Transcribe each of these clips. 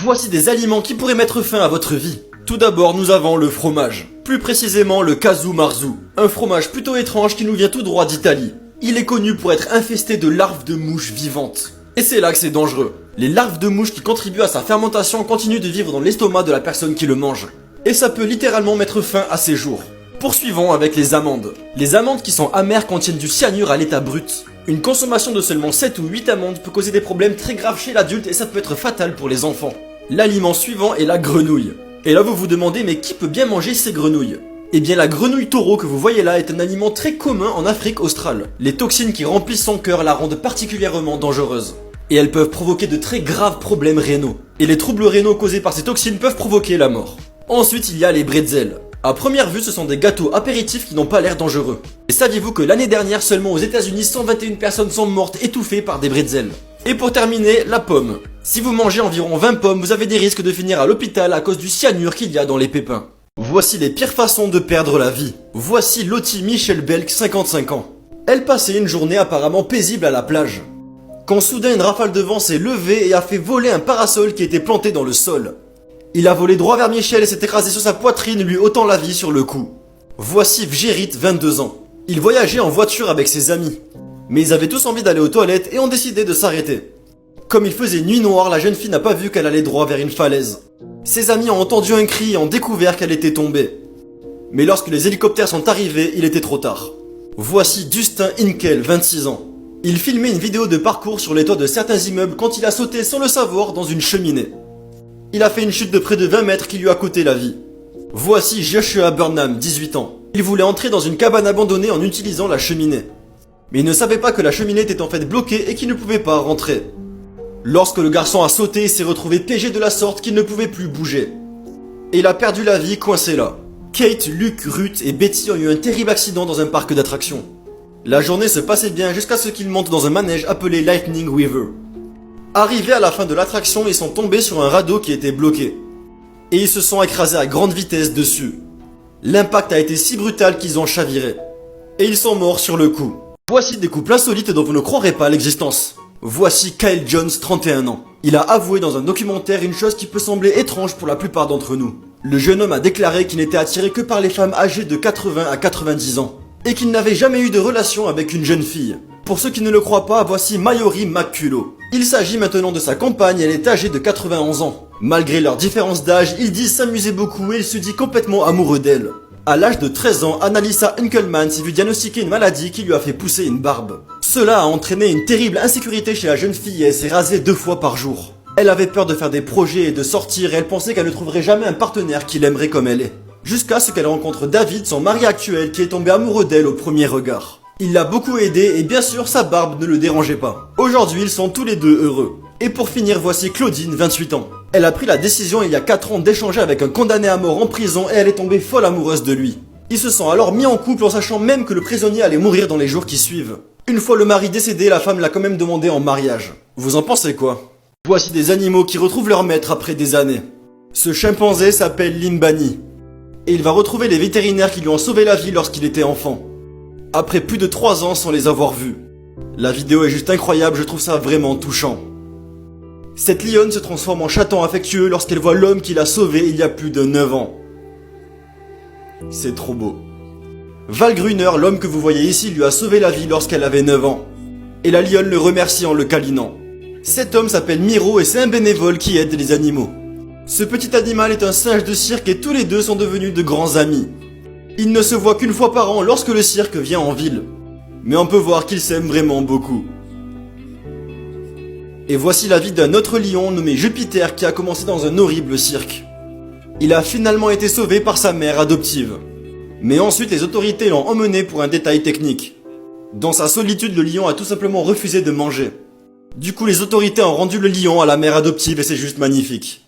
Voici des aliments qui pourraient mettre fin à votre vie. Tout d'abord, nous avons le fromage. Plus précisément le casu marzu. Un fromage plutôt étrange qui nous vient tout droit d'Italie. Il est connu pour être infesté de larves de mouches vivantes. Et c'est là que c'est dangereux. Les larves de mouches qui contribuent à sa fermentation continuent de vivre dans l'estomac de la personne qui le mange. Et ça peut littéralement mettre fin à ses jours. Poursuivons avec les amandes. Les amandes qui sont amères contiennent du cyanure à l'état brut. Une consommation de seulement 7 ou 8 amandes peut causer des problèmes très graves chez l'adulte et ça peut être fatal pour les enfants. L'aliment suivant est la grenouille. Et là vous vous demandez mais qui peut bien manger ces grenouilles? Eh bien la grenouille taureau que vous voyez là est un aliment très commun en Afrique australe. Les toxines qui remplissent son cœur la rendent particulièrement dangereuse. Et elles peuvent provoquer de très graves problèmes rénaux. Et les troubles rénaux causés par ces toxines peuvent provoquer la mort. Ensuite il y a les bretzels. À première vue, ce sont des gâteaux apéritifs qui n'ont pas l'air dangereux. Et saviez-vous que l'année dernière, seulement aux États-Unis, 121 personnes sont mortes étouffées par des bretzels. Et pour terminer, la pomme. Si vous mangez environ 20 pommes, vous avez des risques de finir à l'hôpital à cause du cyanure qu'il y a dans les pépins. Voici les pires façons de perdre la vie. Voici Lottie Michelle Belk, 55 ans. Elle passait une journée apparemment paisible à la plage. Quand soudain une rafale de vent s'est levée et a fait voler un parasol qui était planté dans le sol. Il a volé droit vers Michel et s'est écrasé sur sa poitrine, lui ôtant la vie sur le coup. Voici Vjerit, 22 ans. Il voyageait en voiture avec ses amis. Mais ils avaient tous envie d'aller aux toilettes et ont décidé de s'arrêter. Comme il faisait nuit noire, la jeune fille n'a pas vu qu'elle allait droit vers une falaise. Ses amis ont entendu un cri et ont découvert qu'elle était tombée. Mais lorsque les hélicoptères sont arrivés, il était trop tard. Voici Dustin Inkel, 26 ans. Il filmait une vidéo de parcours sur les toits de certains immeubles quand il a sauté sans le savoir dans une cheminée. Il a fait une chute de près de 20 mètres qui lui a coûté la vie. Voici Joshua Burnham, 18 ans. Il voulait entrer dans une cabane abandonnée en utilisant la cheminée. Mais il ne savait pas que la cheminée était en fait bloquée et qu'il ne pouvait pas rentrer. Lorsque le garçon a sauté, il s'est retrouvé piégé de la sorte qu'il ne pouvait plus bouger. Et il a perdu la vie coincé là. Kate, Luke, Ruth et Betty ont eu un terrible accident dans un parc d'attractions. La journée se passait bien jusqu'à ce qu'ils montent dans un manège appelé Lightning Weaver. Arrivés à la fin de l'attraction, ils sont tombés sur un radeau qui était bloqué. Et ils se sont écrasés à grande vitesse dessus. L'impact a été si brutal qu'ils ont chaviré. Et ils sont morts sur le coup. Voici des couples insolites dont vous ne croirez pas l'existence. Voici Kyle Jones, 31 ans. Il a avoué dans un documentaire une chose qui peut sembler étrange pour la plupart d'entre nous. Le jeune homme a déclaré qu'il n'était attiré que par les femmes âgées de 80 à 90 ans. Et qu'il n'avait jamais eu de relation avec une jeune fille. Pour ceux qui ne le croient pas, voici Mayori McCullough. Il s'agit maintenant de sa compagne, elle est âgée de 91 ans. Malgré leur différence d'âge, ils disent s'amuser beaucoup et il se dit complètement amoureux d'elle. À l'âge de 13 ans, Annalisa Hunkelman s'est vue diagnostiquer une maladie qui lui a fait pousser une barbe. Cela a entraîné une terrible insécurité chez la jeune fille et elle s'est rasée 2 fois par jour. Elle avait peur de faire des projets et de sortir et elle pensait qu'elle ne trouverait jamais un partenaire qui l'aimerait comme elle est. Jusqu'à ce qu'elle rencontre David, son mari actuel, qui est tombé amoureux d'elle au premier regard. Il l'a beaucoup aidé et bien sûr sa barbe ne le dérangeait pas. Aujourd'hui ils sont tous les deux heureux. Et pour finir voici Claudine, 28 ans. Elle a pris la décision il y a 4 ans d'échanger avec un condamné à mort en prison et elle est tombée folle amoureuse de lui. Ils se sont alors mis en couple en sachant même que le prisonnier allait mourir dans les jours qui suivent. Une fois le mari décédé, la femme l'a quand même demandé en mariage. Vous en pensez quoi? Voici des animaux qui retrouvent leur maître après des années. Ce chimpanzé s'appelle Limbani. Et il va retrouver les vétérinaires qui lui ont sauvé la vie lorsqu'il était enfant. Après plus de 3 ans sans les avoir vus. La vidéo est juste incroyable, je trouve ça vraiment touchant. Cette lionne se transforme en chaton affectueux lorsqu'elle voit l'homme qui l'a sauvée il y a plus de 9 ans. C'est trop beau. Val Gruner, l'homme que vous voyez ici, lui a sauvé la vie lorsqu'elle avait 9 ans. Et la lionne le remercie en le câlinant. Cet homme s'appelle Miro et c'est un bénévole qui aide les animaux. Ce petit animal est un singe de cirque et tous les deux sont devenus de grands amis. Ils ne se voient qu'une fois par an lorsque le cirque vient en ville. Mais on peut voir qu'ils s'aiment vraiment beaucoup. Et voici la vie d'un autre lion nommé Jupiter qui a commencé dans un horrible cirque. Il a finalement été sauvé par sa mère adoptive. Mais ensuite les autorités l'ont emmené pour un détail technique. Dans sa solitude, le lion a tout simplement refusé de manger. Du coup les autorités ont rendu le lion à la mère adoptive et c'est juste magnifique.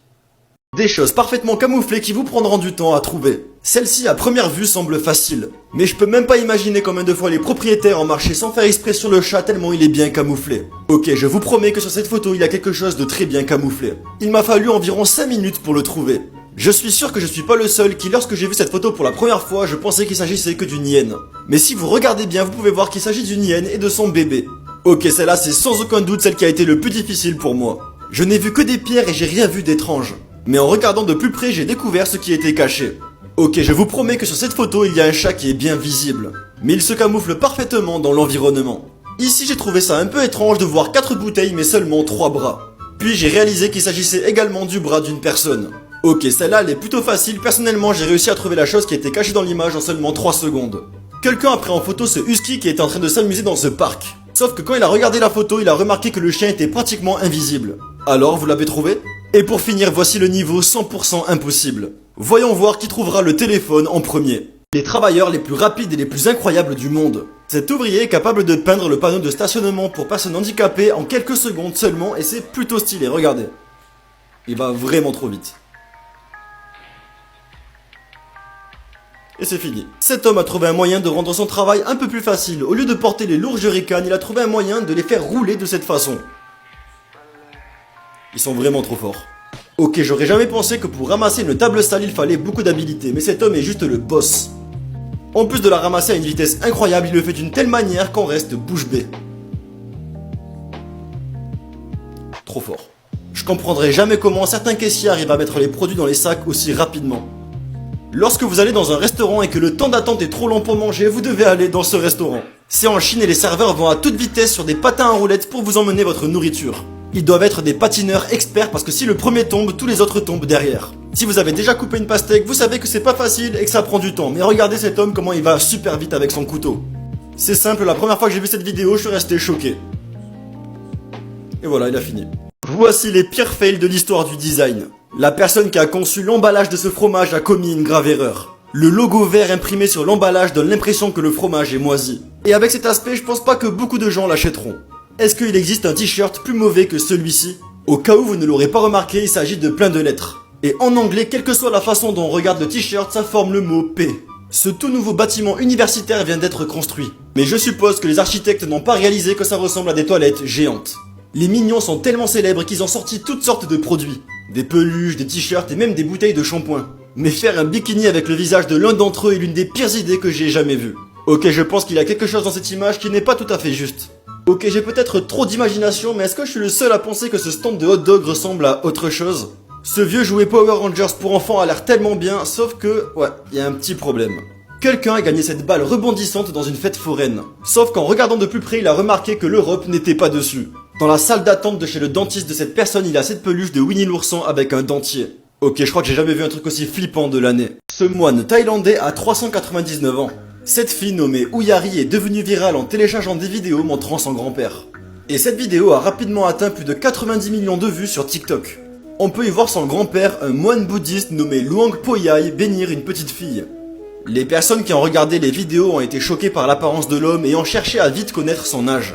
Des choses parfaitement camouflées qui vous prendront du temps à trouver. Celle-ci à première vue semble facile. Mais je peux même pas imaginer combien de fois les propriétaires ont marché sans faire exprès sur le chat tellement il est bien camouflé. Ok, je vous promets que sur cette photo il y a quelque chose de très bien camouflé. Il m'a fallu environ 5 minutes pour le trouver. Je suis sûr que je suis pas le seul qui lorsque j'ai vu cette photo pour la première fois je pensais qu'il s'agissait que d'une hyène. Mais si vous regardez bien vous pouvez voir qu'il s'agit d'une hyène et de son bébé. Ok, celle-là c'est sans aucun doute celle qui a été le plus difficile pour moi. Je n'ai vu que des pierres et j'ai rien vu d'étrange. Mais en regardant de plus près, j'ai découvert ce qui était caché. Ok, je vous promets que sur cette photo, il y a un chat qui est bien visible. Mais il se camoufle parfaitement dans l'environnement. Ici, j'ai trouvé ça un peu étrange de voir 4 bouteilles mais seulement 3 bras. Puis j'ai réalisé qu'il s'agissait également du bras d'une personne. Ok, celle-là elle est plutôt facile, personnellement j'ai réussi à trouver la chose qui était cachée dans l'image en seulement 3 secondes. Quelqu'un a pris en photo ce husky qui était en train de s'amuser dans ce parc. Sauf que quand il a regardé la photo, il a remarqué que le chien était pratiquement invisible. Alors, vous l'avez trouvé? Et pour finir, voici le niveau 100% impossible. Voyons voir qui trouvera le téléphone en premier. Les travailleurs les plus rapides et les plus incroyables du monde. Cet ouvrier est capable de peindre le panneau de stationnement pour personnes handicapées en quelques secondes seulement et c'est plutôt stylé, regardez. Il va vraiment trop vite. Et c'est fini. Cet homme a trouvé un moyen de rendre son travail un peu plus facile. Au lieu de porter les lourds jerrycans, il a trouvé un moyen de les faire rouler de cette façon. Ils sont vraiment trop forts. Ok, j'aurais jamais pensé que pour ramasser une table sale, il fallait beaucoup d'habilité, mais cet homme est juste le boss. En plus de la ramasser à une vitesse incroyable, il le fait d'une telle manière qu'on reste bouche bée. Trop fort. Je comprendrai jamais comment certains caissiers arrivent à mettre les produits dans les sacs aussi rapidement. Lorsque vous allez dans un restaurant et que le temps d'attente est trop long pour manger, vous devez aller dans ce restaurant. C'est en Chine et les serveurs vont à toute vitesse sur des patins à roulettes pour vous emmener votre nourriture. Ils doivent être des patineurs experts parce que si le premier tombe, tous les autres tombent derrière. Si vous avez déjà coupé une pastèque, vous savez que c'est pas facile et que ça prend du temps. Mais regardez cet homme comment il va super vite avec son couteau. C'est simple, la première fois que j'ai vu cette vidéo, je suis resté choqué. Et voilà, il a fini. Voici les pires fails de l'histoire du design. La personne qui a conçu l'emballage de ce fromage a commis une grave erreur. Le logo vert imprimé sur l'emballage donne l'impression que le fromage est moisi. Et avec cet aspect, je pense pas que beaucoup de gens l'achèteront. Est-ce qu'il existe un t-shirt plus mauvais que celui-ci? Au cas où vous ne l'aurez pas remarqué, il s'agit de plein de lettres. Et en anglais, quelle que soit la façon dont on regarde le t-shirt, ça forme le mot P. Ce tout nouveau bâtiment universitaire vient d'être construit. Mais je suppose que les architectes n'ont pas réalisé que ça ressemble à des toilettes géantes. Les mignons sont tellement célèbres qu'ils ont sorti toutes sortes de produits. Des peluches, des t-shirts et même des bouteilles de shampoing. Mais faire un bikini avec le visage de l'un d'entre eux est l'une des pires idées que j'ai jamais vues. Ok, je pense qu'il y a quelque chose dans cette image qui n'est pas tout à fait juste. Ok, j'ai peut-être trop d'imagination, mais est-ce que je suis le seul à penser que ce stand de hot dog ressemble à autre chose? Ce vieux jouet Power Rangers pour enfants a l'air tellement bien, sauf que, ouais, il y a un petit problème. Quelqu'un a gagné cette balle rebondissante dans une fête foraine. Sauf qu'en regardant de plus près, il a remarqué que l'Europe n'était pas dessus. Dans la salle d'attente de chez le dentiste de cette personne, il a cette peluche de Winnie l'ourson avec un dentier. Ok, je crois que j'ai jamais vu un truc aussi flippant de l'année. Ce moine thaïlandais a 399 ans. Cette fille nommée Ouyari est devenue virale en téléchargeant des vidéos montrant son grand-père. Et cette vidéo a rapidement atteint plus de 90 millions de vues sur TikTok. On peut y voir son grand-père, un moine bouddhiste nommé Luang Poyai, bénir une petite fille. Les personnes qui ont regardé les vidéos ont été choquées par l'apparence de l'homme et ont cherché à vite connaître son âge.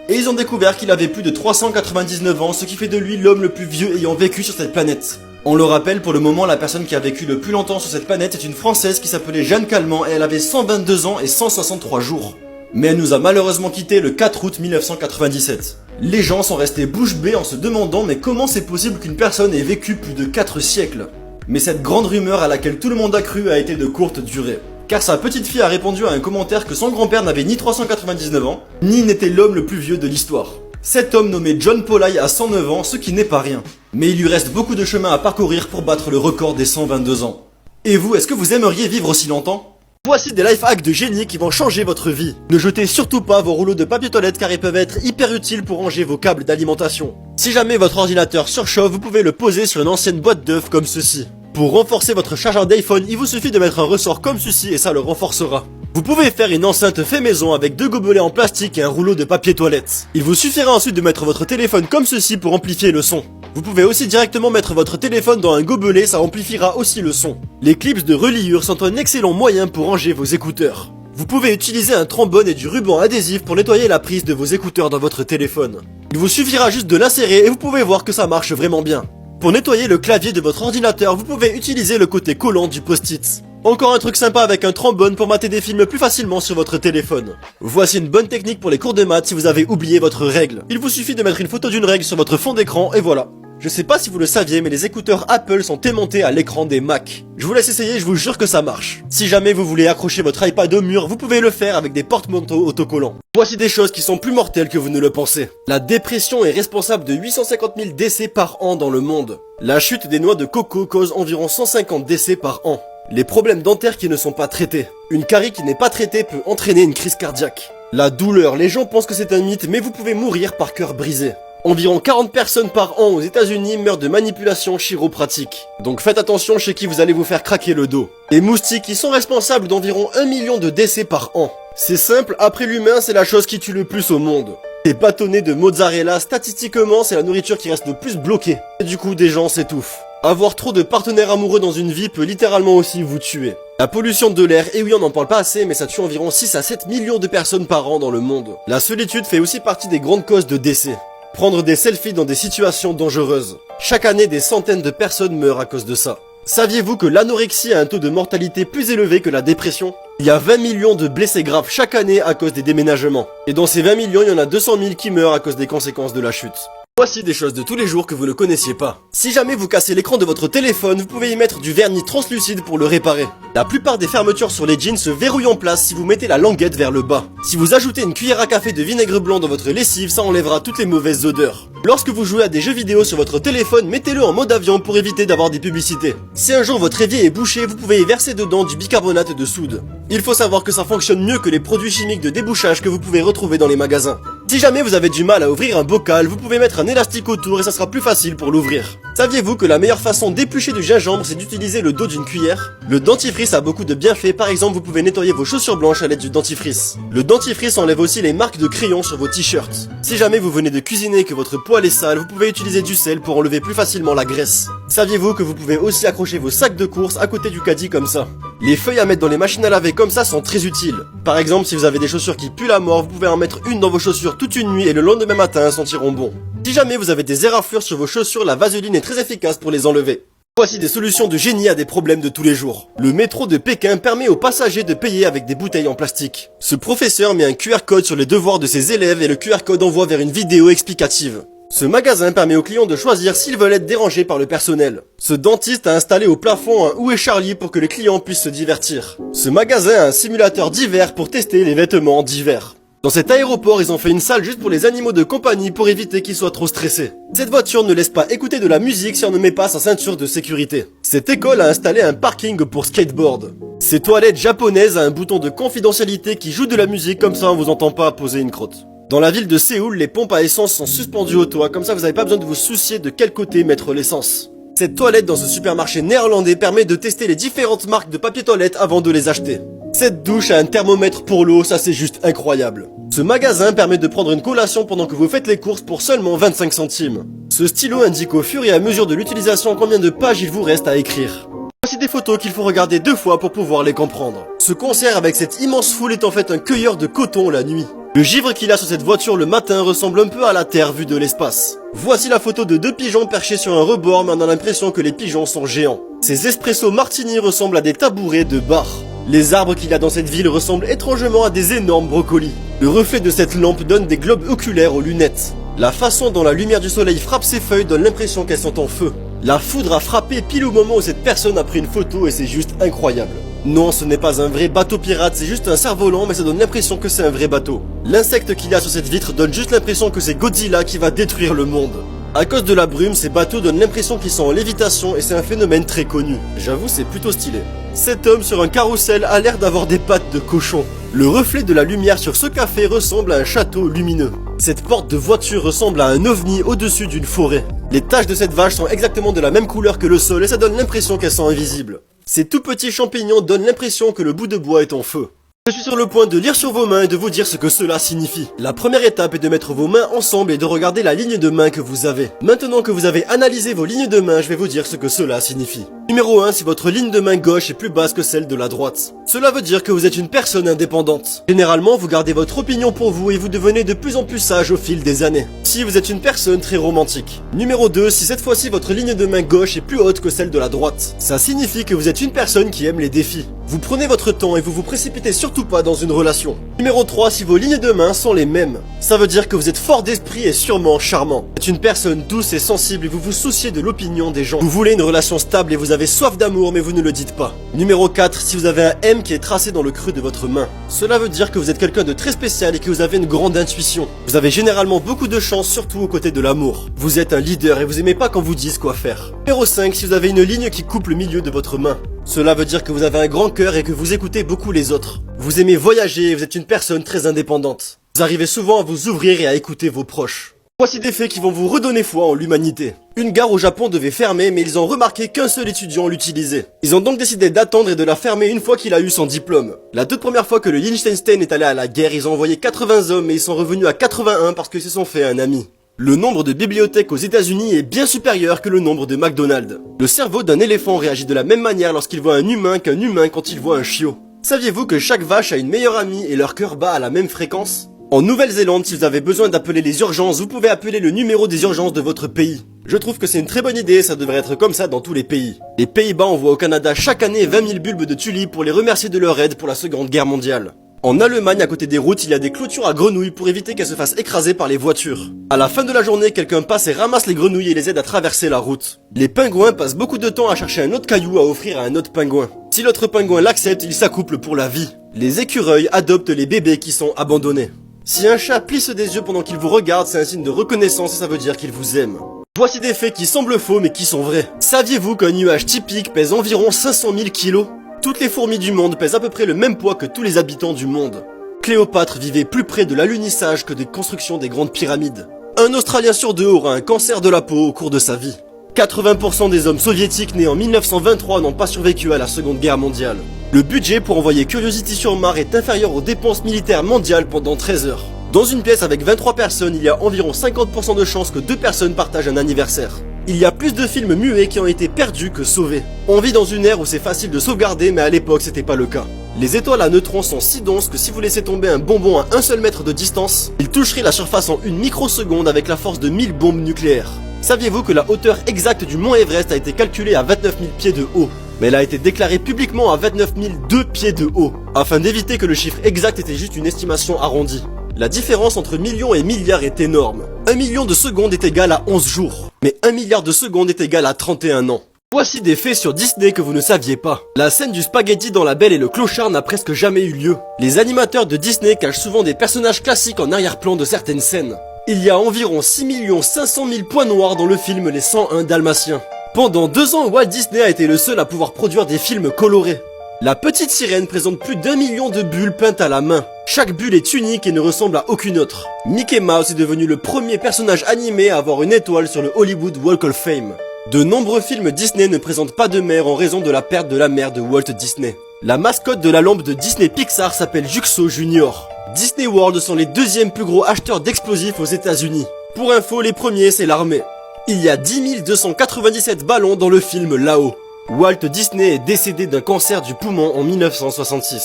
Et ils ont découvert qu'il avait plus de 399 ans, ce qui fait de lui l'homme le plus vieux ayant vécu sur cette planète. On le rappelle, pour le moment, la personne qui a vécu le plus longtemps sur cette planète est une Française qui s'appelait Jeanne Calment et elle avait 122 ans et 163 jours. Mais elle nous a malheureusement quitté le 4 août 1997. Les gens sont restés bouche bée en se demandant mais comment c'est possible qu'une personne ait vécu plus de 4 siècles? Mais cette grande rumeur à laquelle tout le monde a cru a été de courte durée. Car sa petite fille a répondu à un commentaire que son grand-père n'avait ni 399 ans, ni n'était l'homme le plus vieux de l'histoire. Cet homme nommé John Polai a 109 ans, ce qui n'est pas rien. Mais il lui reste beaucoup de chemin à parcourir pour battre le record des 122 ans. Et vous, est-ce que vous aimeriez vivre aussi longtemps? Voici des life hacks de génie qui vont changer votre vie. Ne jetez surtout pas vos rouleaux de papier toilette car ils peuvent être hyper utiles pour ranger vos câbles d'alimentation. Si jamais votre ordinateur surchauffe, vous pouvez le poser sur une ancienne boîte d'œufs comme ceci. Pour renforcer votre chargeur d'iPhone, il vous suffit de mettre un ressort comme ceci et ça le renforcera. Vous pouvez faire une enceinte fait maison avec 2 gobelets en plastique et un rouleau de papier toilette. Il vous suffira ensuite de mettre votre téléphone comme ceci pour amplifier le son. Vous pouvez aussi directement mettre votre téléphone dans un gobelet, ça amplifiera aussi le son. Les clips de reliure sont un excellent moyen pour ranger vos écouteurs. Vous pouvez utiliser un trombone et du ruban adhésif pour nettoyer la prise de vos écouteurs dans votre téléphone. Il vous suffira juste de l'insérer et vous pouvez voir que ça marche vraiment bien. Pour nettoyer le clavier de votre ordinateur, vous pouvez utiliser le côté collant du post-it. Encore un truc sympa avec un trombone pour mater des films plus facilement sur votre téléphone. Voici une bonne technique pour les cours de maths si vous avez oublié votre règle. Il vous suffit de mettre une photo d'une règle sur votre fond d'écran et voilà. Je sais pas si vous le saviez, mais les écouteurs Apple sont aimantés à l'écran des Mac. Je vous laisse essayer, je vous jure que ça marche. Si jamais vous voulez accrocher votre iPad au mur, vous pouvez le faire avec des porte-manteaux autocollants. Voici des choses qui sont plus mortelles que vous ne le pensez. La dépression est responsable de 850 000 décès par an dans le monde. La chute des noix de coco cause environ 150 décès par an. Les problèmes dentaires qui ne sont pas traités. Une carie qui n'est pas traitée peut entraîner une crise cardiaque. La douleur, les gens pensent que c'est un mythe, mais vous pouvez mourir par cœur brisé. Environ 40 personnes par an aux États-Unis meurent de manipulation chiropratique. Donc faites attention chez qui vous allez vous faire craquer le dos. Les moustiques qui sont responsables d'environ 1 million de décès par an. C'est simple, après l'humain, c'est la chose qui tue le plus au monde. Les bâtonnets de mozzarella, statistiquement, c'est la nourriture qui reste le plus bloquée. Et du coup, des gens s'étouffent. Avoir trop de partenaires amoureux dans une vie peut littéralement aussi vous tuer. La pollution de l'air, et oui on n'en parle pas assez, mais ça tue environ 6 à 7 millions de personnes par an dans le monde. La solitude fait aussi partie des grandes causes de décès. Prendre des selfies dans des situations dangereuses. Chaque année, des centaines de personnes meurent à cause de ça. Saviez-vous que l'anorexie a un taux de mortalité plus élevé que la dépression? Il y a 20 millions de blessés graves chaque année à cause des déménagements. Et dans ces 20 millions, il y en a 200 000 qui meurent à cause des conséquences de la chute. Voici des choses de tous les jours que vous ne connaissiez pas. Si jamais vous cassez l'écran de votre téléphone, vous pouvez y mettre du vernis translucide pour le réparer. La plupart des fermetures sur les jeans se verrouillent en place si vous mettez la languette vers le bas. Si vous ajoutez une cuillère à café de vinaigre blanc dans votre lessive, ça enlèvera toutes les mauvaises odeurs. Lorsque vous jouez à des jeux vidéo sur votre téléphone, mettez-le en mode avion pour éviter d'avoir des publicités. Si un jour votre évier est bouché, vous pouvez y verser dedans du bicarbonate de soude. Il faut savoir que ça fonctionne mieux que les produits chimiques de débouchage que vous pouvez retrouver dans les magasins. Si jamais vous avez du mal à ouvrir un bocal, vous pouvez mettre un élastique autour et ça sera plus facile pour l'ouvrir. Saviez-vous que la meilleure façon d'éplucher du gingembre, c'est d'utiliser le dos d'une cuillère? Le dentifrice a beaucoup de bienfaits, par exemple vous pouvez nettoyer vos chaussures blanches à l'aide du dentifrice. Le dentifrice enlève aussi les marques de crayon sur vos t-shirts. Si jamais vous venez de cuisiner et que votre poêle est sale, vous pouvez utiliser du sel pour enlever plus facilement la graisse. Saviez-vous que vous pouvez aussi accrocher vos sacs de course à côté du caddie comme ça? Les feuilles à mettre dans les machines à laver comme ça sont très utiles. Par exemple, si vous avez des chaussures qui puent la mort, vous pouvez en mettre une dans vos chaussures toute une nuit et le lendemain matin elles sentiront bon. Si jamais vous avez des éraflures sur vos chaussures, la vaseline est très efficace pour les enlever. Voici des solutions de génie à des problèmes de tous les jours. Le métro de Pékin permet aux passagers de payer avec des bouteilles en plastique. Ce professeur met un QR code sur les devoirs de ses élèves et le QR code envoie vers une vidéo explicative. Ce magasin permet aux clients de choisir s'ils veulent être dérangés par le personnel. Ce dentiste a installé au plafond un Où est Charlie pour que les clients puissent se divertir. Ce magasin a un simulateur d'hiver pour tester les vêtements d'hiver. Dans cet aéroport, ils ont fait une salle juste pour les animaux de compagnie pour éviter qu'ils soient trop stressés. Cette voiture ne laisse pas écouter de la musique si on ne met pas sa ceinture de sécurité. Cette école a installé un parking pour skateboard. Ces toilettes japonaises a un bouton de confidentialité qui joue de la musique comme ça on vous entend pas poser une crotte. Dans la ville de Séoul, les pompes à essence sont suspendues au toit, comme ça vous n'avez pas besoin de vous soucier de quel côté mettre l'essence. Cette toilette dans ce supermarché néerlandais permet de tester les différentes marques de papier toilette avant de les acheter. Cette douche a un thermomètre pour l'eau, ça c'est juste incroyable. Ce magasin permet de prendre une collation pendant que vous faites les courses pour seulement 25 centimes. Ce stylo indique au fur et à mesure de l'utilisation combien de pages il vous reste à écrire. Voici des photos qu'il faut regarder 2 fois pour pouvoir les comprendre. Ce concert avec cette immense foule est en fait un cueilleur de coton la nuit. Le givre qu'il a sur cette voiture le matin ressemble un peu à la Terre vue de l'espace. Voici la photo de 2 pigeons perchés sur un rebord, mais on a l'impression que les pigeons sont géants. Ces espresso martini ressemblent à des tabourets de bar. Les arbres qu'il y a dans cette ville ressemblent étrangement à des énormes brocolis. Le reflet de cette lampe donne des globes oculaires aux lunettes. La façon dont la lumière du soleil frappe ces feuilles donne l'impression qu'elles sont en feu. La foudre a frappé pile au moment où cette personne a pris une photo et c'est juste incroyable. Non, ce n'est pas un vrai bateau pirate, c'est juste un cerf-volant, mais ça donne l'impression que c'est un vrai bateau. L'insecte qu'il y a sur cette vitre donne juste l'impression que c'est Godzilla qui va détruire le monde. À cause de la brume, ces bateaux donnent l'impression qu'ils sont en lévitation et c'est un phénomène très connu. J'avoue, c'est plutôt stylé. Cet homme sur un carrousel a l'air d'avoir des pattes de cochon. Le reflet de la lumière sur ce café ressemble à un château lumineux. Cette porte de voiture ressemble à un ovni au-dessus d'une forêt. Les taches de cette vache sont exactement de la même couleur que le sol et ça donne l'impression qu'elles sont invisibles. Ces tout petits champignons donnent l'impression que le bout de bois est en feu. Je suis sur le point de lire sur vos mains et de vous dire ce que cela signifie. La première étape est de mettre vos mains ensemble et de regarder la ligne de main que vous avez. Maintenant que vous avez analysé vos lignes de main, je vais vous dire ce que cela signifie. Numéro 1, si votre ligne de main gauche est plus basse que celle de la droite. Cela veut dire que vous êtes une personne indépendante. Généralement, vous gardez votre opinion pour vous et vous devenez de plus en plus sage au fil des années. Si vous êtes une personne très romantique. Numéro 2, si cette fois-ci votre ligne de main gauche est plus haute que celle de la droite. Ça signifie que vous êtes une personne qui aime les défis. Vous prenez votre temps et vous vous précipitez surtout pas dans une relation. Numéro 3, si vos lignes de main sont les mêmes. Ça veut dire que vous êtes fort d'esprit et sûrement charmant. Vous êtes une personne douce et sensible et vous vous souciez de l'opinion des gens. Vous voulez une relation stable et vous avez soif d'amour mais vous ne le dites pas. Numéro 4, si vous avez un M qui est tracé dans le creux de votre main. Cela veut dire que vous êtes quelqu'un de très spécial et que vous avez une grande intuition. Vous avez généralement beaucoup de chance, surtout aux côtés de l'amour. Vous êtes un leader et vous aimez pas quand vous disent quoi faire. Numéro 5, si vous avez une ligne qui coupe le milieu de votre main. Cela veut dire que vous avez un grand cœur et que vous écoutez beaucoup les autres. Vous aimez voyager et vous êtes une personne très indépendante. Vous arrivez souvent à vous ouvrir et à écouter vos proches. Voici des faits qui vont vous redonner foi en l'humanité. Une gare au Japon devait fermer, mais ils ont remarqué qu'un seul étudiant l'utilisait. Ils ont donc décidé d'attendre et de la fermer une fois qu'il a eu son diplôme. La toute première fois que le Liechtenstein est allé à la guerre, ils ont envoyé 80 hommes et ils sont revenus à 81 parce qu'ils se sont fait un ami. Le nombre de bibliothèques aux États-Unis est bien supérieur que le nombre de McDonald's. Le cerveau d'un éléphant réagit de la même manière lorsqu'il voit un humain qu'un humain quand il voit un chiot. Saviez-vous que chaque vache a une meilleure amie et leur cœur bat à la même fréquence ? En Nouvelle-Zélande, si vous avez besoin d'appeler les urgences, vous pouvez appeler le numéro des urgences de votre pays. Je trouve que c'est une très bonne idée et ça devrait être comme ça dans tous les pays. Les Pays-Bas envoient au Canada chaque année 20 000 bulbes de tulipes pour les remercier de leur aide pour la Seconde Guerre mondiale. En Allemagne, à côté des routes, il y a des clôtures à grenouilles pour éviter qu'elles se fassent écraser par les voitures. À la fin de la journée, quelqu'un passe et ramasse les grenouilles et les aide à traverser la route. Les pingouins passent beaucoup de temps à chercher un autre caillou à offrir à un autre pingouin. Si l'autre pingouin l'accepte, il s'accouple pour la vie. Les écureuils adoptent les bébés qui sont abandonnés. Si un chat plisse des yeux pendant qu'il vous regarde, c'est un signe de reconnaissance et ça veut dire qu'il vous aime. Voici des faits qui semblent faux mais qui sont vrais. Saviez-vous qu'un nuage typique pèse environ 500 000 kilos ? Toutes les fourmis du monde pèsent à peu près le même poids que tous les habitants du monde. Cléopâtre vivait plus près de l'alunissage que des constructions des grandes pyramides. Un Australien sur deux aura un cancer de la peau au cours de sa vie. 80% des hommes soviétiques nés en 1923 n'ont pas survécu à la Seconde Guerre mondiale. Le budget pour envoyer Curiosity sur Mars est inférieur aux dépenses militaires mondiales pendant 13 heures. Dans une pièce avec 23 personnes, il y a environ 50% de chances que 2 personnes partagent un anniversaire. Il y a plus de films muets qui ont été perdus que sauvés. On vit dans une ère où c'est facile de sauvegarder, mais à l'époque c'était pas le cas. Les étoiles à neutrons sont si denses que si vous laissez tomber un bonbon à 1 seul mètre de distance, il toucherait la surface en 1 microseconde avec la force de 1000 bombes nucléaires. Saviez-vous que la hauteur exacte du mont Everest a été calculée à 29 000 pieds de haut? Mais elle a été déclarée publiquement à 29 002 pieds de haut, afin d'éviter que le chiffre exact était juste une estimation arrondie. La différence entre millions et milliards est énorme. 1 million de secondes est égal à 11 jours, mais 1 milliard de secondes est égal à 31 ans. Voici des faits sur Disney que vous ne saviez pas. La scène du spaghetti dans La Belle et le Clochard n'a presque jamais eu lieu. Les animateurs de Disney cachent souvent des personnages classiques en arrière-plan de certaines scènes. Il y a environ 6 500 000 points noirs dans le film Les 101 Dalmatiens. Pendant 2 ans, Walt Disney a été le seul à pouvoir produire des films colorés. La Petite Sirène présente plus d'1 million de bulles peintes à la main. Chaque bulle est unique et ne ressemble à aucune autre. Mickey Mouse est devenu le premier personnage animé à avoir une étoile sur le Hollywood Walk of Fame. De nombreux films Disney ne présentent pas de mère en raison de la perte de la mère de Walt Disney. La mascotte de la lampe de Disney Pixar s'appelle Juxo Junior. Disney World sont les 2e plus gros acheteurs d'explosifs aux États-Unis. Pour info, les premiers c'est l'armée. Il y a 10 297 ballons dans le film Là-haut. Walt Disney est décédé d'un cancer du poumon en 1966.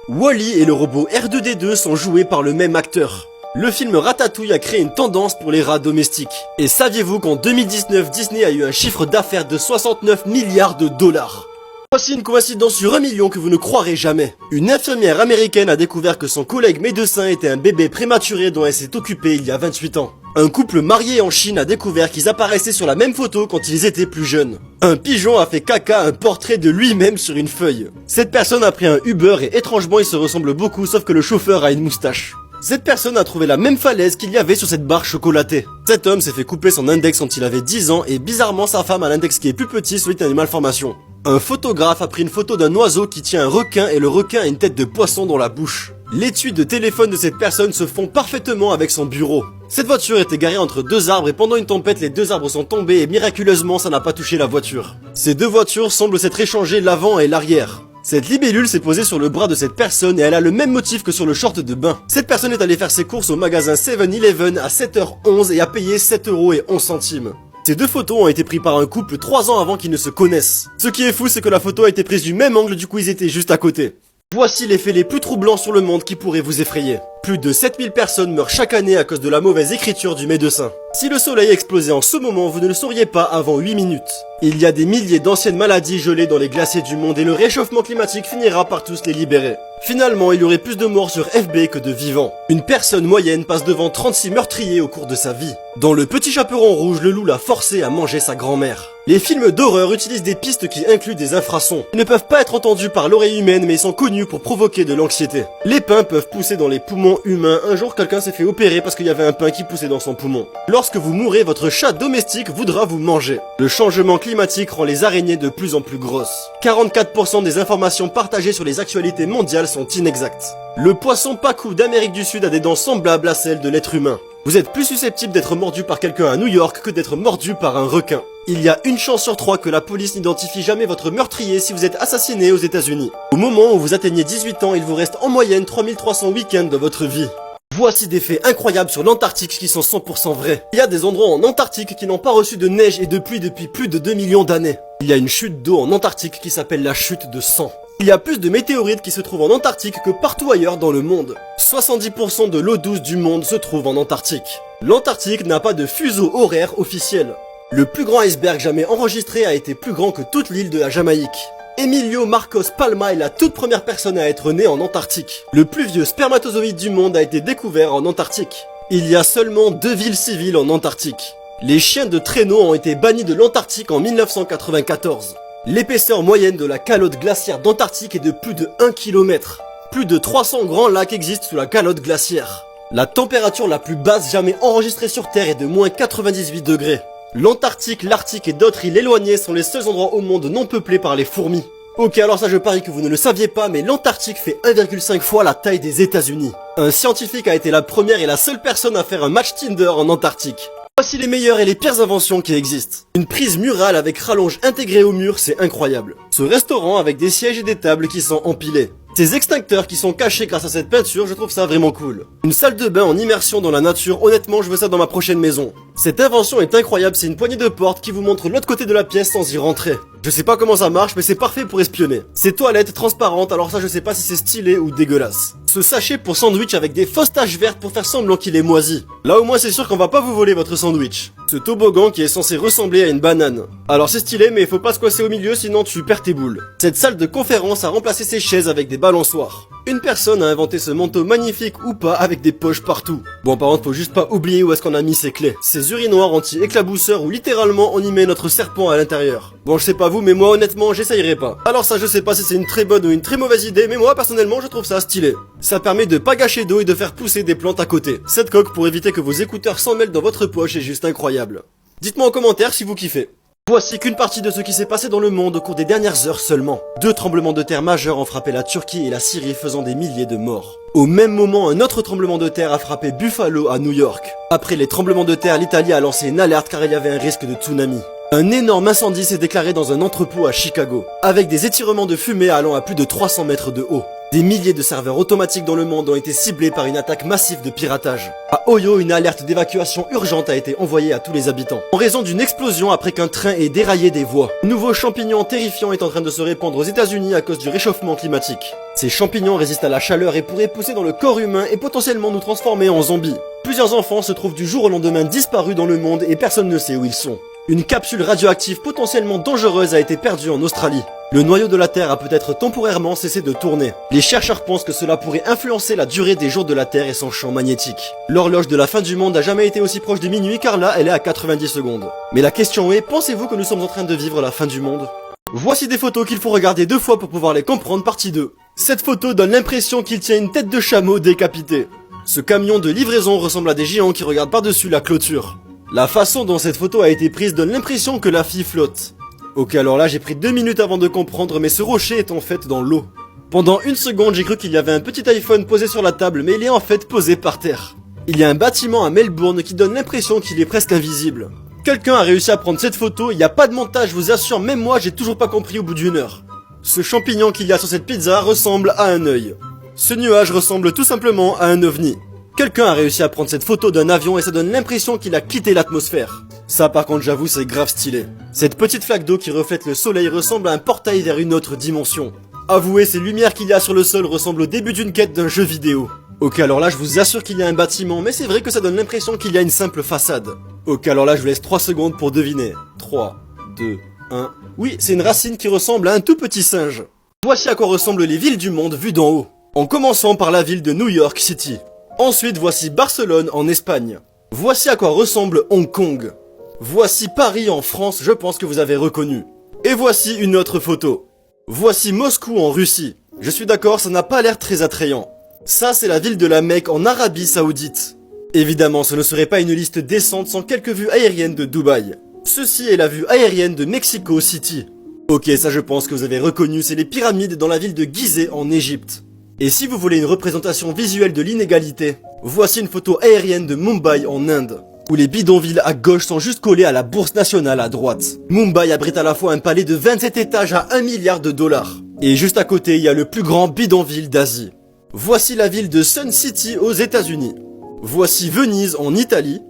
Wall-E et le robot R2D2 sont joués par le même acteur. Le film Ratatouille a créé une tendance pour les rats domestiques. Et saviez-vous qu'en 2019, Disney a eu un chiffre d'affaires de 69 milliards de dollars? Voici une coïncidence sur 1 million que vous ne croirez jamais. Une infirmière américaine a découvert que son collègue médecin était un bébé prématuré dont elle s'est occupée il y a 28 ans. Un couple marié en Chine a découvert qu'ils apparaissaient sur la même photo quand ils étaient plus jeunes. Un pigeon a fait caca un portrait de lui-même sur une feuille. Cette personne a pris un Uber et étrangement il se ressemble beaucoup sauf que le chauffeur a une moustache. Cette personne a trouvé la même falaise qu'il y avait sur cette barre chocolatée. Cet homme s'est fait couper son index quand il avait 10 ans et bizarrement sa femme a l'index qui est plus petit, celui d'une malformation. Un photographe a pris une photo d'un oiseau qui tient un requin et le requin a une tête de poisson dans la bouche. L'étui de téléphone de cette personne se fond parfaitement avec son bureau. Cette voiture était garée entre 2 arbres et pendant une tempête les 2 arbres sont tombés et miraculeusement ça n'a pas touché la voiture. Ces 2 voitures semblent s'être échangées l'avant et l'arrière. Cette libellule s'est posée sur le bras de cette personne et elle a le même motif que sur le short de bain. Cette personne est allée faire ses courses au magasin 7-Eleven à 7h11 et a payé 7,11 €. Ces deux photos ont été prises par un couple 3 ans avant qu'ils ne se connaissent. Ce qui est fou, c'est que la photo a été prise du même angle, du coup ils étaient juste à côté. Voici les faits les plus troublants sur le monde qui pourraient vous effrayer. Plus de 7000 personnes meurent chaque année à cause de la mauvaise écriture du médecin. Si le soleil explosait en ce moment, vous ne le sauriez pas avant 8 minutes. Il y a des milliers d'anciennes maladies gelées dans les glaciers du monde et le réchauffement climatique finira par tous les libérer. Finalement, il y aurait plus de morts sur FB que de vivants. Une personne moyenne passe devant 36 meurtriers au cours de sa vie. Dans Le Petit Chaperon Rouge, le loup l'a forcé à manger sa grand-mère. Les films d'horreur utilisent des pistes qui incluent des infrasons. Ils ne peuvent pas être entendus par l'oreille humaine, mais ils sont connus pour provoquer de l'anxiété. Les pins peuvent pousser dans les poumons humains. Un jour, quelqu'un s'est fait opérer parce qu'il y avait un pin qui poussait dans son poumon. Lorsque vous mourrez, votre chat domestique voudra vous manger. Le changement climatique rend les araignées de plus en plus grosses. 44% des informations partagées sur les actualités mondiales sont inexactes. Le poisson pacou d'Amérique du Sud a des dents semblables à celles de l'être humain. Vous êtes plus susceptible d'être mordu par quelqu'un à New York que d'être mordu par un requin. Il y a une chance sur 3 que la police n'identifie jamais votre meurtrier si vous êtes assassiné aux États-Unis. Au moment où vous atteignez 18 ans, il vous reste en moyenne 3300 week-ends dans votre vie. Voici des faits incroyables sur l'Antarctique qui sont 100% vrais. Il y a des endroits en Antarctique qui n'ont pas reçu de neige et de pluie depuis plus de 2 millions d'années. Il y a une chute d'eau en Antarctique qui s'appelle la chute de sang. Il y a plus de météorites qui se trouvent en Antarctique que partout ailleurs dans le monde. 70% de l'eau douce du monde se trouve en Antarctique. L'Antarctique n'a pas de fuseau horaire officiel. Le plus grand iceberg jamais enregistré a été plus grand que toute l'île de la Jamaïque. Emilio Marcos Palma est la toute première personne à être née en Antarctique. Le plus vieux spermatozoïde du monde a été découvert en Antarctique. Il y a seulement 2 villes civiles en Antarctique. Les chiens de traîneau ont été bannis de l'Antarctique en 1994. L'épaisseur moyenne de la calotte glaciaire d'Antarctique est de plus de 1 km. Plus de 300 grands lacs existent sous la calotte glaciaire. La température la plus basse jamais enregistrée sur Terre est de moins 98 degrés. L'Antarctique, l'Arctique et d'autres îles éloignées sont les seuls endroits au monde non peuplés par les fourmis. Ok, alors ça je parie que vous ne le saviez pas, mais l'Antarctique fait 1,5 fois la taille des États-Unis. Un scientifique a été la première et la seule personne à faire un match Tinder en Antarctique. Voici les meilleures et les pires inventions qui existent. Une prise murale avec rallonge intégrée au mur, c'est incroyable. Ce restaurant avec des sièges et des tables qui sont empilés. Ces extincteurs qui sont cachés grâce à cette peinture, je trouve ça vraiment cool. Une salle de bain en immersion dans la nature, honnêtement je veux ça dans ma prochaine maison. Cette invention est incroyable, c'est une poignée de porte qui vous montre l'autre côté de la pièce sans y rentrer. Je sais pas comment ça marche, mais c'est parfait pour espionner. Ces toilettes transparentes, alors ça je sais pas si c'est stylé ou dégueulasse. Ce sachet pour sandwich avec des fausses taches vertes pour faire semblant qu'il est moisi. Là au moins c'est sûr qu'on va pas vous voler votre sandwich. Ce toboggan qui est censé ressembler à une banane. Alors c'est stylé mais il faut pas se coincer au milieu sinon tu perds tes boules. Cette salle de conférence a remplacé ses chaises avec des balançoires. Une personne a inventé ce manteau magnifique ou pas avec des poches partout. Bon par contre faut juste pas oublier où est-ce qu'on a mis ses clés. Ces urinoirs anti-éclabousseurs où littéralement on y met notre serpent à l'intérieur. Bon je sais pas vous mais moi honnêtement j'essayerai pas. Alors ça je sais pas si c'est une très bonne ou une très mauvaise idée mais moi personnellement je trouve ça stylé. Ça permet de pas gâcher d'eau et de faire pousser des plantes à côté. Cette coque pour éviter que vos écouteurs s'en mêlent dans votre poche est juste incroyable. Dites-moi en commentaire si vous kiffez. Voici qu'une partie de ce qui s'est passé dans le monde au cours des dernières heures seulement. 2 tremblements de terre majeurs ont frappé la Turquie et la Syrie faisant des milliers de morts. Au même moment, un autre tremblement de terre a frappé Buffalo à New York. Après les tremblements de terre, l'Italie a lancé une alerte car il y avait un risque de tsunami. Un énorme incendie s'est déclaré dans un entrepôt à Chicago, avec des étirements de fumée allant à plus de 300 mètres de haut. Des milliers de serveurs automatiques dans le monde ont été ciblés par une attaque massive de piratage. À Ohio, une alerte d'évacuation urgente a été envoyée à tous les habitants, en raison d'une explosion après qu'un train ait déraillé des voies. Un nouveau champignon terrifiant est en train de se répandre aux États-Unis à cause du réchauffement climatique. Ces champignons résistent à la chaleur et pourraient pousser dans le corps humain et potentiellement nous transformer en zombies. Plusieurs enfants se trouvent du jour au lendemain disparus dans le monde et personne ne sait où ils sont. Une capsule radioactive potentiellement dangereuse a été perdue en Australie. Le noyau de la Terre a peut-être temporairement cessé de tourner. Les chercheurs pensent que cela pourrait influencer la durée des jours de la Terre et son champ magnétique. L'horloge de la fin du monde n'a jamais été aussi proche de minuit car là, elle est à 90 secondes. Mais la question est, pensez-vous que nous sommes en train de vivre la fin du monde? Voici des photos qu'il faut regarder 2 fois pour pouvoir les comprendre, partie 2. Cette photo donne l'impression qu'il tient une tête de chameau décapitée. Ce camion de livraison ressemble à des géants qui regardent par-dessus la clôture. La façon dont cette photo a été prise donne l'impression que la fille flotte. Ok, alors là j'ai pris 2 minutes avant de comprendre, mais ce rocher est en fait dans l'eau. Pendant 1 seconde j'ai cru qu'il y avait un petit iPhone posé sur la table, mais il est en fait posé par terre. Il y a un bâtiment à Melbourne qui donne l'impression qu'il est presque invisible. Quelqu'un a réussi à prendre cette photo, il n'y a pas de montage, je vous assure, même moi j'ai toujours pas compris au bout d'1 heure. Ce champignon qu'il y a sur cette pizza ressemble à un œil. Ce nuage ressemble tout simplement à un ovni. Quelqu'un a réussi à prendre cette photo d'un avion et ça donne l'impression qu'il a quitté l'atmosphère. Ça par contre j'avoue c'est grave stylé. Cette petite flaque d'eau qui reflète le soleil ressemble à un portail vers une autre dimension. Avouez, ces lumières qu'il y a sur le sol ressemblent au début d'une quête d'un jeu vidéo. Ok, alors là je vous assure qu'il y a un bâtiment, mais c'est vrai que ça donne l'impression qu'il y a une simple façade. Ok, alors là je vous laisse 3 secondes pour deviner. 3, 2, 1... Oui, c'est une racine qui ressemble à un tout petit singe. Voici à quoi ressemblent les villes du monde vues d'en haut. En commençant par la ville de New York City. Ensuite voici Barcelone en Espagne. Voici à quoi ressemble Hong Kong. Voici Paris en France, je pense que vous avez reconnu. Et voici une autre photo. Voici Moscou en Russie. Je suis d'accord, ça n'a pas l'air très attrayant. Ça, c'est la ville de la Mecque en Arabie Saoudite. Évidemment, ce ne serait pas une liste décente sans quelques vues aériennes de Dubaï. Ceci est la vue aérienne de Mexico City. Ok, ça je pense que vous avez reconnu, c'est les pyramides dans la ville de Gizeh en Égypte. Et si vous voulez une représentation visuelle de l'inégalité, voici une photo aérienne de Mumbai en Inde, où les bidonvilles à gauche sont juste collés à la bourse nationale à droite. Mumbai abrite à la fois un palais de 27 étages à 1 milliard de dollars. Et juste à côté, il y a le plus grand bidonville d'Asie. Voici la ville de Sun City aux États-Unis. Voici Venise en Italie.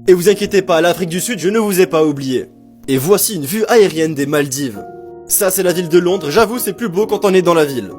Et vous inquiétez pas, l'Afrique du Sud, je ne vous ai pas oublié. Et voici une vue aérienne des Maldives. Ça, c'est la ville de Londres, j'avoue, c'est plus beau quand on est dans la ville.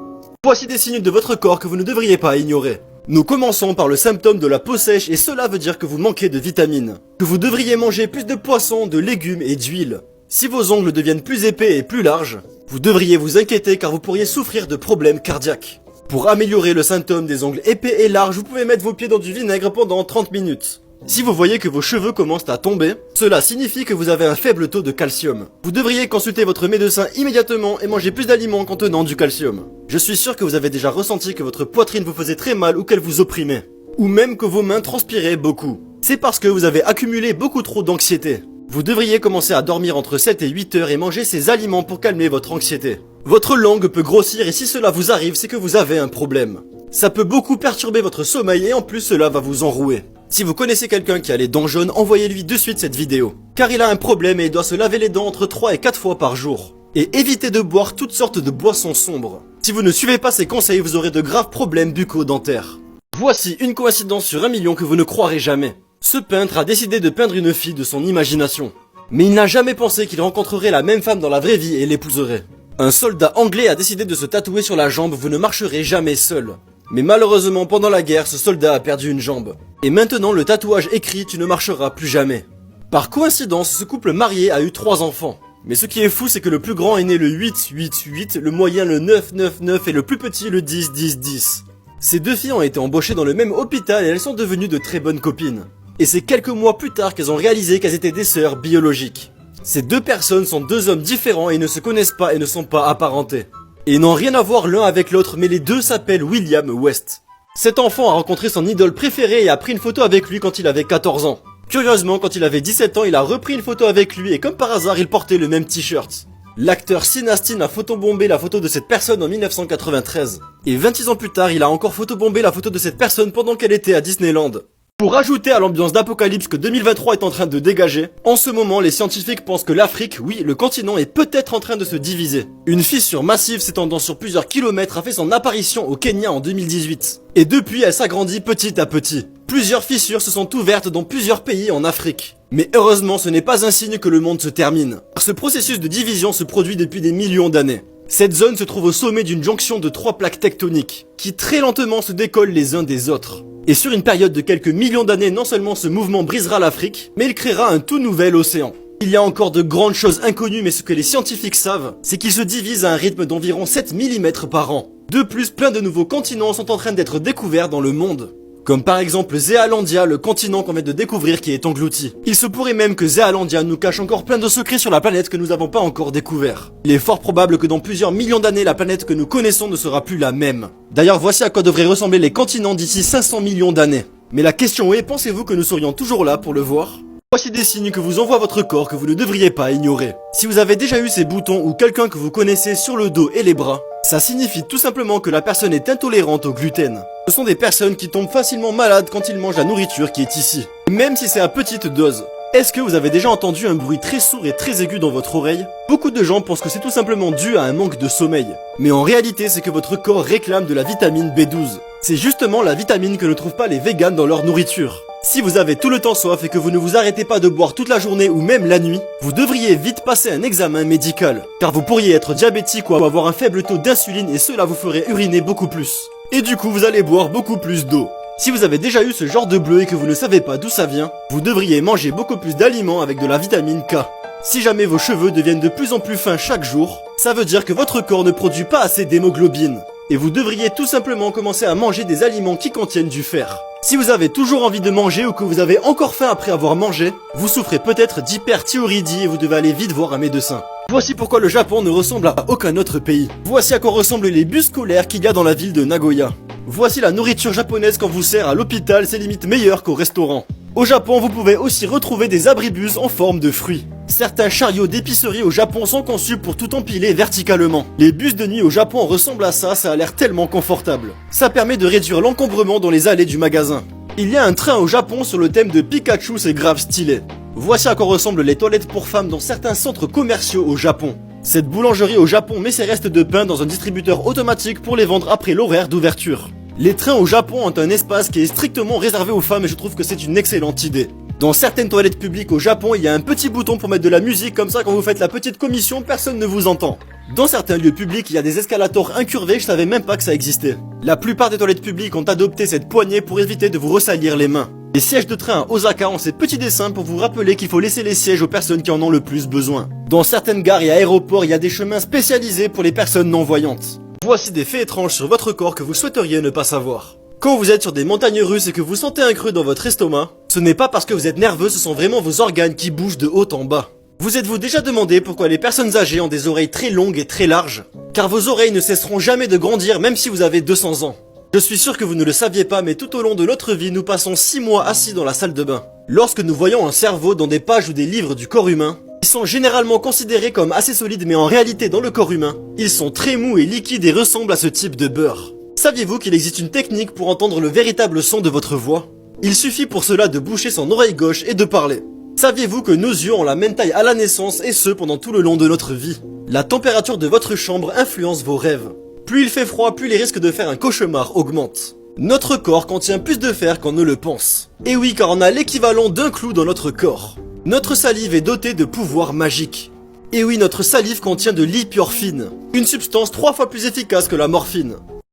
Voici des signes de votre corps que vous ne devriez pas ignorer. Nous commençons par le symptôme de la peau sèche et cela veut dire que vous manquez de vitamines. Que vous devriez manger plus de poissons, de légumes et d'huile. Si vos ongles deviennent plus épais et plus larges, vous devriez vous inquiéter car vous pourriez souffrir de problèmes cardiaques. Pour améliorer le symptôme des ongles épais et larges, vous pouvez mettre vos pieds dans du vinaigre pendant 30 minutes. Si vous voyez que vos cheveux commencent à tomber, cela signifie que vous avez un faible taux de calcium. Vous devriez consulter votre médecin immédiatement et manger plus d'aliments contenant du calcium. Je suis sûr que vous avez déjà ressenti que votre poitrine vous faisait très mal ou qu'elle vous opprimait. Ou même que vos mains transpiraient beaucoup. C'est parce que vous avez accumulé beaucoup trop d'anxiété. Vous devriez commencer à dormir entre 7 et 8 heures et manger ces aliments pour calmer votre anxiété. Votre langue peut grossir et si cela vous arrive, c'est que vous avez un problème. Ça peut beaucoup perturber votre sommeil et en plus cela va vous enrouer. Si vous connaissez quelqu'un qui a les dents jaunes, envoyez-lui de suite cette vidéo. Car il a un problème et il doit se laver les dents entre 3 et 4 fois par jour. Et évitez de boire toutes sortes de boissons sombres. Si vous ne suivez pas ces conseils, vous aurez de graves problèmes bucco-dentaires. Voici une coïncidence sur 1 million que vous ne croirez jamais. Ce peintre a décidé de peindre une fille de son imagination. Mais il n'a jamais pensé qu'il rencontrerait la même femme dans la vraie vie et l'épouserait. Un soldat anglais a décidé de se tatouer sur la jambe « Vous ne marcherez jamais seul ». Mais malheureusement, pendant la guerre, ce soldat a perdu une jambe. Et maintenant, le tatouage écrit « Tu ne marcheras plus jamais ». Par coïncidence, ce couple marié a eu 3 enfants. Mais ce qui est fou, c'est que le plus grand est né le 8-8-8, le moyen le 9-9-9 et le plus petit le 10-10-10. Ces 2 filles ont été embauchées dans le même hôpital et elles sont devenues de très bonnes copines. Et c'est quelques mois plus tard qu'elles ont réalisé qu'elles étaient des sœurs biologiques. Ces 2 personnes sont 2 hommes différents et ne se connaissent pas et ne sont pas apparentés. Et ils n'ont rien à voir l'un avec l'autre, mais les deux s'appellent William West. Cet enfant a rencontré son idole préférée et a pris une photo avec lui quand il avait 14 ans. Curieusement, quand il avait 17 ans, il a repris une photo avec lui et comme par hasard, il portait le même t-shirt. L'acteur Sean Astin a photobombé la photo de cette personne en 1993. Et 26 ans plus tard, il a encore photobombé la photo de cette personne pendant qu'elle était à Disneyland. Pour ajouter à l'ambiance d'apocalypse que 2023 est en train de dégager, en ce moment les scientifiques pensent que l'Afrique, oui, le continent est peut-être en train de se diviser. Une fissure massive s'étendant sur plusieurs kilomètres a fait son apparition au Kenya en 2018. Et depuis elle s'agrandit petit à petit. Plusieurs fissures se sont ouvertes dans plusieurs pays en Afrique. Mais heureusement ce n'est pas un signe que le monde se termine. Ce processus de division se produit depuis des millions d'années. Cette zone se trouve au sommet d'une jonction de 3 plaques tectoniques, qui très lentement se décollent les uns des autres. Et sur une période de quelques millions d'années, non seulement ce mouvement brisera l'Afrique, mais il créera un tout nouvel océan. Il y a encore de grandes choses inconnues, mais ce que les scientifiques savent, c'est qu'il se divise à un rythme d'environ 7 mm par an. De plus, plein de nouveaux continents sont en train d'être découverts dans le monde. Comme par exemple Zéalandia, le continent qu'on vient de découvrir qui est englouti. Il se pourrait même que Zéalandia nous cache encore plein de secrets sur la planète que nous n'avons pas encore découverts. Il est fort probable que dans plusieurs millions d'années, la planète que nous connaissons ne sera plus la même. D'ailleurs, voici à quoi devraient ressembler les continents d'ici 500 millions d'années. Mais la question est, pensez-vous que nous serions toujours là pour le voir ? Voici des signes que vous envoie votre corps que vous ne devriez pas ignorer. Si vous avez déjà eu ces boutons ou quelqu'un que vous connaissez sur le dos et les bras, ça signifie tout simplement que la personne est intolérante au gluten. Ce sont des personnes qui tombent facilement malades quand ils mangent la nourriture qui est ici, même si c'est à petite dose. Est-ce que vous avez déjà entendu un bruit très sourd et très aigu dans votre oreille ? Beaucoup de gens pensent que c'est tout simplement dû à un manque de sommeil. Mais en réalité, c'est que votre corps réclame de la vitamine B12. C'est justement la vitamine que ne trouvent pas les véganes dans leur nourriture. Si vous avez tout le temps soif et que vous ne vous arrêtez pas de boire toute la journée ou même la nuit, vous devriez vite passer un examen médical, car vous pourriez être diabétique ou avoir un faible taux d'insuline et cela vous ferait uriner beaucoup plus. Et du coup vous allez boire beaucoup plus d'eau. Si vous avez déjà eu ce genre de bleu et que vous ne savez pas d'où ça vient, vous devriez manger beaucoup plus d'aliments avec de la vitamine K. Si jamais vos cheveux deviennent de plus en plus fins chaque jour, ça veut dire que votre corps ne produit pas assez d'hémoglobine. Et vous devriez tout simplement commencer à manger des aliments qui contiennent du fer. Si vous avez toujours envie de manger ou que vous avez encore faim après avoir mangé, vous souffrez peut-être d'hyperthyroïdie et vous devez aller vite voir un médecin. Voici pourquoi le Japon ne ressemble à aucun autre pays. Voici à quoi ressemblent les bus scolaires qu'il y a dans la ville de Nagoya. Voici la nourriture japonaise qu'on vous sert à l'hôpital, c'est limite meilleur qu'au restaurant. Au Japon, vous pouvez aussi retrouver des abribus en forme de fruits. Certains chariots d'épicerie au Japon sont conçus pour tout empiler verticalement. Les bus de nuit au Japon ressemblent à ça a l'air tellement confortable. Ça permet de réduire l'encombrement dans les allées du magasin. Il y a un train au Japon sur le thème de Pikachu, c'est grave stylé. Voici à quoi ressemblent les toilettes pour femmes dans certains centres commerciaux au Japon. Cette boulangerie au Japon met ses restes de pain dans un distributeur automatique pour les vendre après l'horaire d'ouverture. Les trains au Japon ont un espace qui est strictement réservé aux femmes et je trouve que c'est une excellente idée. Dans certaines toilettes publiques au Japon, il y a un petit bouton pour mettre de la musique, comme ça quand vous faites la petite commission, personne ne vous entend. Dans certains lieux publics, il y a des escalators incurvés, je savais même pas que ça existait. La plupart des toilettes publiques ont adopté cette poignée pour éviter de vous ressalir les mains. Les sièges de train à Osaka ont ces petits dessins pour vous rappeler qu'il faut laisser les sièges aux personnes qui en ont le plus besoin. Dans certaines gares et aéroports, il y a des chemins spécialisés pour les personnes non-voyantes. Voici des faits étranges sur votre corps que vous souhaiteriez ne pas savoir. Quand vous êtes sur des montagnes russes et que vous sentez un creux dans votre estomac, ce n'est pas parce que vous êtes nerveux, ce sont vraiment vos organes qui bougent de haut en bas. Vous êtes-vous déjà demandé pourquoi les personnes âgées ont des oreilles très longues et très larges? Car vos oreilles ne cesseront jamais de grandir même si vous avez 200 ans. Je suis sûr que vous ne le saviez pas, mais tout au long de notre vie, nous passons 6 mois assis dans la salle de bain. Lorsque nous voyons un cerveau dans des pages ou des livres du corps humain, ils sont généralement considérés comme assez solides, mais en réalité dans le corps humain, ils sont très mous et liquides et ressemblent à ce type de beurre. Saviez-vous qu'il existe une technique pour entendre le véritable son de votre voix? Il suffit pour cela de boucher son oreille gauche et de parler. Saviez-vous que nos yeux ont la même taille à la naissance et ce pendant tout le long de notre vie? La température de votre chambre influence vos rêves. Plus il fait froid, plus les risques de faire un cauchemar augmentent. Notre corps contient plus de fer qu'on ne le pense. Et oui, car on a l'équivalent d'un clou dans notre corps. Notre salive est dotée de pouvoirs magiques. Et oui, notre salive contient de l'ipiorphine, une substance 3 fois plus efficace que la morphine.